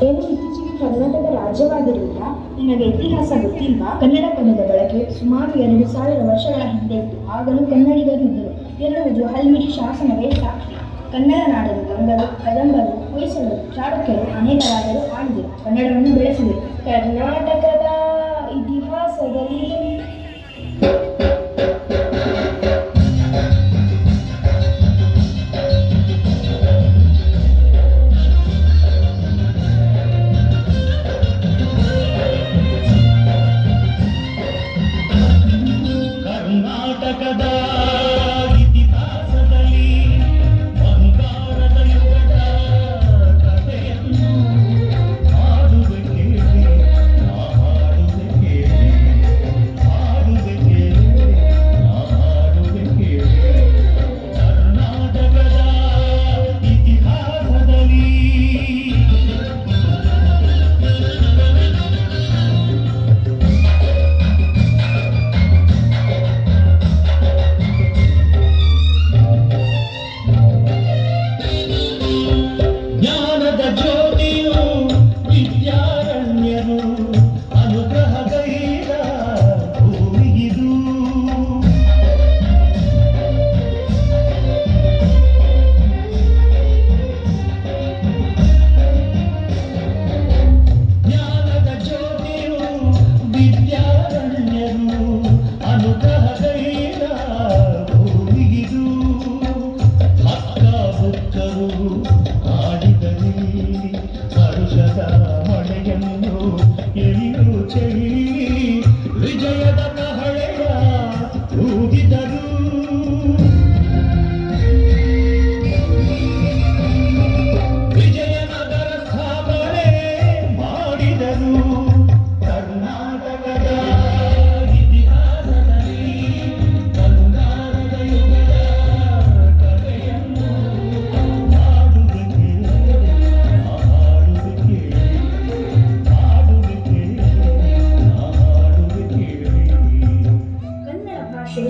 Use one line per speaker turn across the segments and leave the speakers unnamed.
ಏನು ಇತ್ತೀಚೆಗೆ ಕರ್ನಾಟಕ ರಾಜ್ಯವಾಗಿರುವುದಾ? ನಿಮಗೆ ಇತಿಹಾಸ ಗೊತ್ತಿಲ್ವಾ? ಕನ್ನಡ ಪದದ ಬಳಕೆ ಸುಮಾರು 2000 ವರ್ಷಗಳ ಹಿಂದೆ ಇತ್ತು. ಆಗಲೂ ಕನ್ನಡಿಗರು ಇದ್ದರು ಎನ್ನುವುದು ಹಲ್ಮಿಡಿ ಶಾಸನವೇ ಸಾಕ್ಷಿ. ಕನ್ನಡ ನಾಡನ್ನು ಗಂಗರು, ಕದಂಬರು, ಹೊಯ್ಸಳರು, ಚಾಳುಕ್ಯರು ಅನೇಕ ರಾಜರು ಆಳಿದರು, ಕನ್ನಡವನ್ನು ಬೆಳೆಸಿದರು. ಕರ್ನಾಟಕದ ಇತಿಹಾಸದಲ್ಲಿ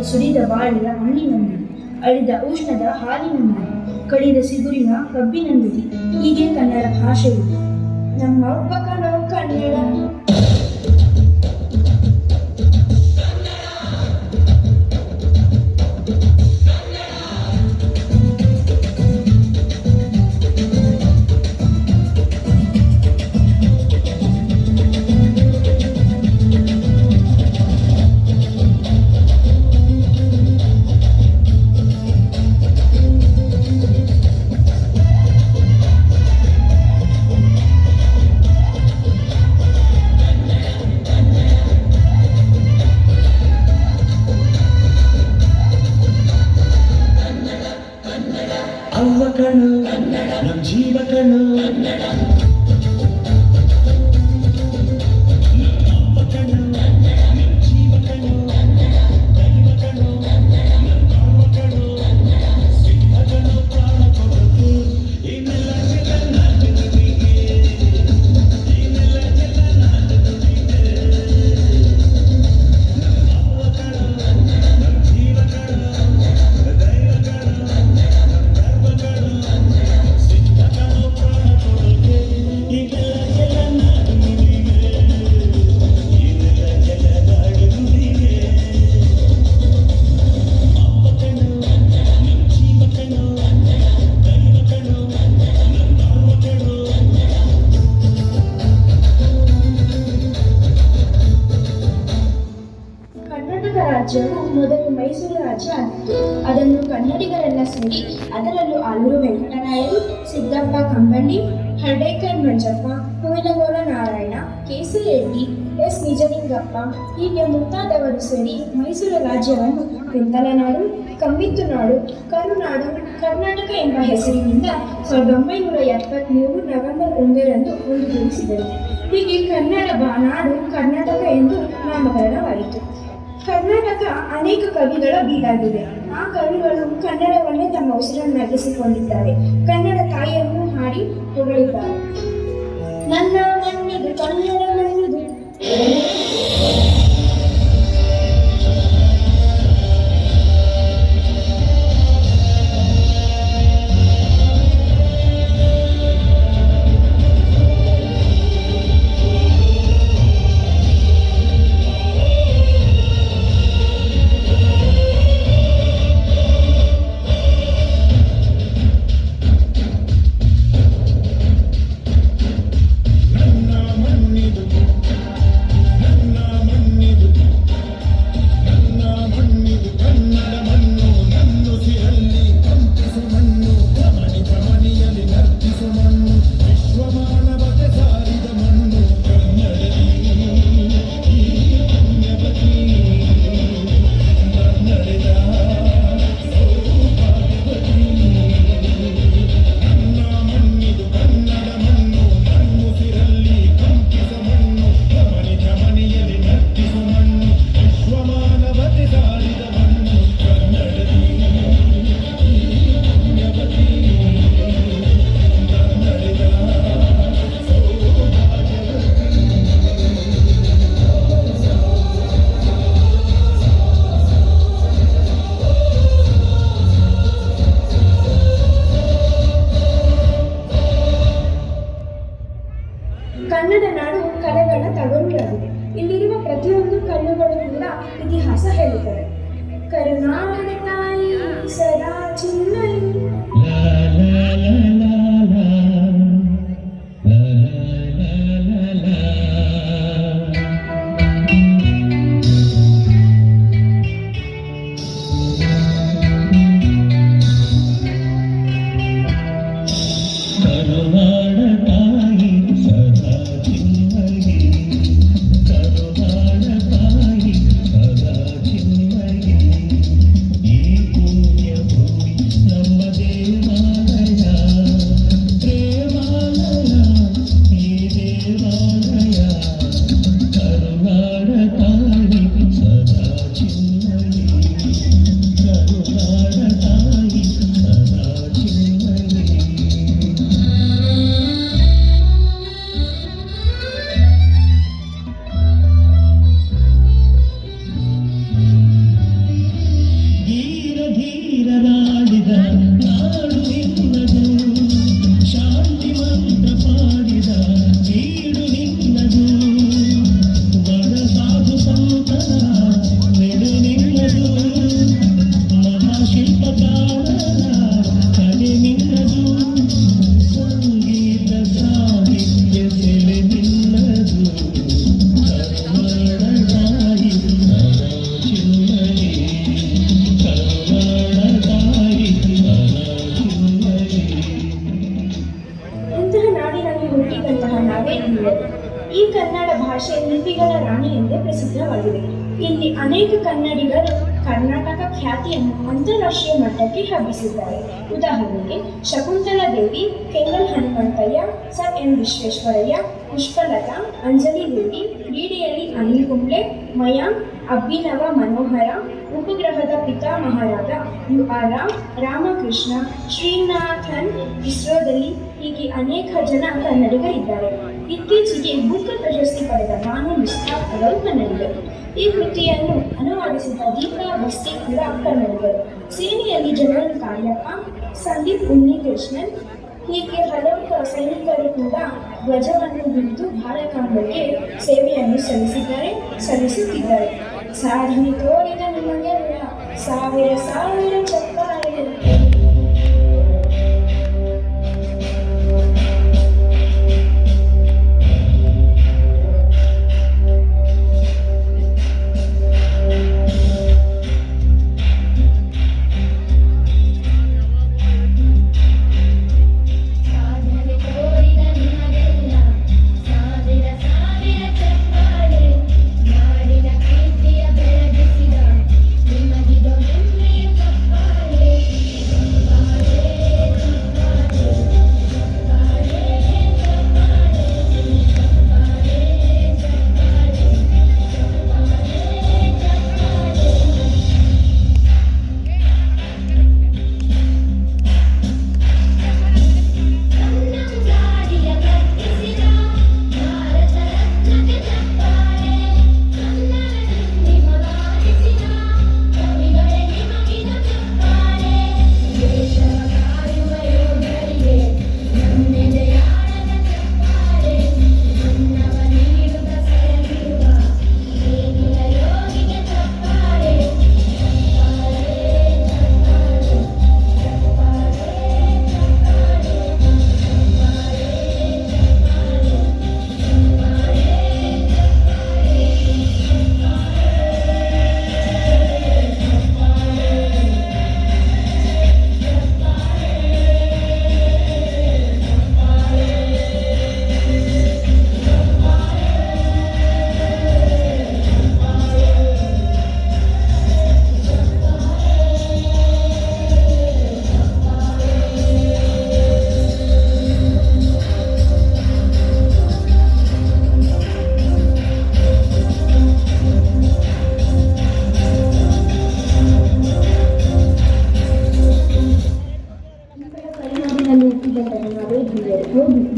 ಸುರಿದ ಬಾಳಿಯ ಮಣ್ಣಿನನ್ನು, ಅಳಿದ ಉಷ್ಣದ ಹಾಲಿನನ್ನು, ಕಡಿದ ಸಿಗುರಿನ ಕಬ್ಬಿನ ನುಡಿ. ಹೀಗೆ ಕನ್ನಡ ಭಾಷೆಯು ನಮ್ಮ ಉಪಕರಣ ಕನ್ನಡ.
ಅವ್ವ ಕಣ್ಣು ನಮ್ಮ ಜೀವ ಕಣ್ಣು,
ರಾಜ್ಯವು ಮೊದಲು ಮೈಸೂರು ರಾಜ್ಯ ಆಗಿತ್ತು. ಅದನ್ನು ಕನ್ನಡಿಗರೆಲ್ಲ ಸೇರಿ, ಅದರಲ್ಲೂ ಆಲೂರು ವೆಂಕಟನಾಯರು, ಸಿದ್ದಪ್ಪ ಕಂಬಳಿ, ಹರ್ಡೇಕರ್ ಮಂಜಪ್ಪ, ಹೂವಿನಗೋಳ ನಾರಾಯಣ, ಕೇಸರಿ ರೆಡ್ಡಿ, ಎಸ್ ನಿಜಲಿಂಗಪ್ಪ ಹೀಗೆ ಮುಂತಾದವರು ಸೇರಿ ಮೈಸೂರು ರಾಜ್ಯವನ್ನು ಪಿಂಗಲನಾಡು, ಕಮ್ಮಿತ್ತುನಾಡು, ಕರುನಾಡು, ಕರ್ನಾಟಕ ಎಂಬ ಹೆಸರಿನಿಂದ 1973 ನವೆಂಬರ್ 1ರಂದು ಒಂದುಗೂಡಿಸಿದರು. ಹೀಗೆ ಕನ್ನಡ ನಾಡು ಕರ್ನಾಟಕ ಎಂದು ನಾಮಕರಣವಾಯಿತು. ಕರ್ನಾಟಕ ಅನೇಕ ಕವಿಗಳ ಬೀಡಾಗಿದೆ. ಆ ಕವಿಗಳು ಕನ್ನಡವನ್ನೇ ತಮ್ಮ ಉಸಿರನ್ನಾಗಿಸಿಕೊಂಡಿದ್ದಾರೆ. ಕನ್ನಡ ತಾಯಿಯನ್ನು ಹಾಡಿ ಹೊಗಳಿದ್ದಾರೆ. ನನ್ನ ಮಣ್ಣಿದು ಕನ್ನಡ ಮಣ್ಣಿದು. ಕನ್ನಡ ನಾಡು ಕಲೆಗಳ ತವರೂರಾಗಿದೆ. ಇಲ್ಲಿರುವ ಪ್ರತಿಯೊಂದು ಕಲ್ಲುಗಳು ಕೂಡ ಇತಿಹಾಸ ಹೇಳುತ್ತವೆ. ಕರುನಾಡ ತಾಯಿ ಸದಾ ಚಿನ್ಮಯಿ. ಈ ಕನ್ನಡ ಭಾಷೆ ಲಿಪಿಗಳ ರಾಣಿ ಎಂದೇ ಪ್ರಸಿದ್ಧವಾಗಿದೆ. ಇಲ್ಲಿ ಅನೇಕ ಕನ್ನಡಿಗರು ಕರ್ನಾಟಕ ಖ್ಯಾತಿಯನ್ನು ಅಂತಾರಾಷ್ಟ್ರೀಯ ಮಟ್ಟಕ್ಕೆ ಹಬ್ಬಿಸಿದ್ದಾರೆ. ಉದಾಹರಣೆಗೆ ಶಕುಂತಲಾ ದೇವಿ, ಕೆಂಗಲ್ ಹನುಮಂತಯ್ಯ, ಸರ್ ಎಂ ವಿಶ್ವೇಶ್ವರಯ್ಯ, ಪುಷ್ಪಲತಾ, ಅಂಜಲಿ ದೇವಿ, ಕ್ರೀಡೆಯಲ್ಲಿ ಅನಿಲ್ ಕುಂಬ್ಳೆ, ಮಯಾಂಕ್, ಅಭಿನವ ಮನೋಹರ, ಉಪಗ್ರಹದ ಪಿತಾಮಹರಾದ UR ರಾವ್, ರಾಮಕೃಷ್ಣ, ಶ್ರೀನಾಥನ್, ಇಸ್ರೋದಲ್ಲಿ ಹೀಗೆ ಅನೇಕ ಜನ ಕನ್ನಡಿಗರಿದ್ದಾರೆ. ಇತ್ತೀಚೆಗೆ ಬುಕ್ಕರ್ ಪ್ರಶಸ್ತಿ ಪಡೆದ ಬಾನು ಮಿಸ್ಟರ್ ಅವರು ಕನ್ನಡಿಗರು. ಈ ಕೃತಿಯನ್ನು ಅನುವಾದಿಸಿದ ದೀಪಾ ಬಸ್ತಿ ಕೂಡ ಕನ್ನಡಿಗರು. ಸೇನೆಯಲ್ಲಿ ಜನರಲ್ ಕಾರ್ಯಪ್ಪ, ಸಂದೀಪ್ ಉನ್ನಿಕೃಷ್ಣನ್ ಹೀಗೆ ಹಲವು ಸೈನಿಕರು ಕೂಡ ಧ್ವಜವನ್ನು ಹಿಡಿದು ಭಾರತಾಂಬೆಗೆ ಸೇವೆಯನ್ನು ಸಲ್ಲಿಸುತ್ತಿದ್ದಾರೆ. ಸಾಧನೆ ತೋರಿದ ನಿಮಗೆಲ್ಲ ಸಾವಿರ ಸಾವಿರ ಚಪ್ಪಾಳೆ.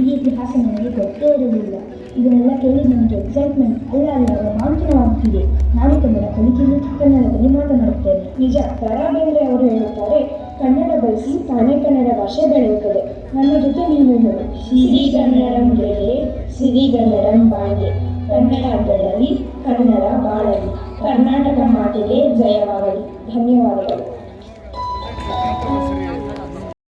ಈ ಇತಿಹಾಸ ನನಗೆ ಗೊತ್ತೇ ಇರಲಿಲ್ಲ. ಇದನ್ನೆಲ್ಲ ಕೇಳಿ ನನಗೆ ಎಕ್ಸೈಟ್ಮೆಂಟ್ ರೋಮಾಂಚನವಾಗುತ್ತಿದೆ. ನಾನು ಕನ್ನಡ ಕಲಿಕೆಯಲ್ಲಿ ಕನ್ನಡದಲ್ಲಿ ಮಾತನಾಡುತ್ತೇನೆ. ನಿಜ, ಬೇಂದ್ರೆ ಅವರು ಹೇಳುತ್ತಾರೆ, ಕನ್ನಡ ಬಳಸಿ ತಾನೇ ಕನ್ನಡ ಭಾಷೆ ಬೆಳೆಯುತ್ತದೆ. ನನ್ನ ಜೊತೆ ನೀವು ಹೇಳಿ, ಸಿರಿ ಕನ್ನಡಂ ಗೆಲೆ ಸಿರಿಗನ್ನಡಂ ಬಾಳ್ಗೆ. ಕನ್ನಡ ಬೆಳಲಿ, ಕನ್ನಡ ಬಾಳಲಿ. ಕರ್ನಾಟಕ ಮಾತೆಗೆ ಜಯವಾಗಲಿ. ಧನ್ಯವಾದಗಳು.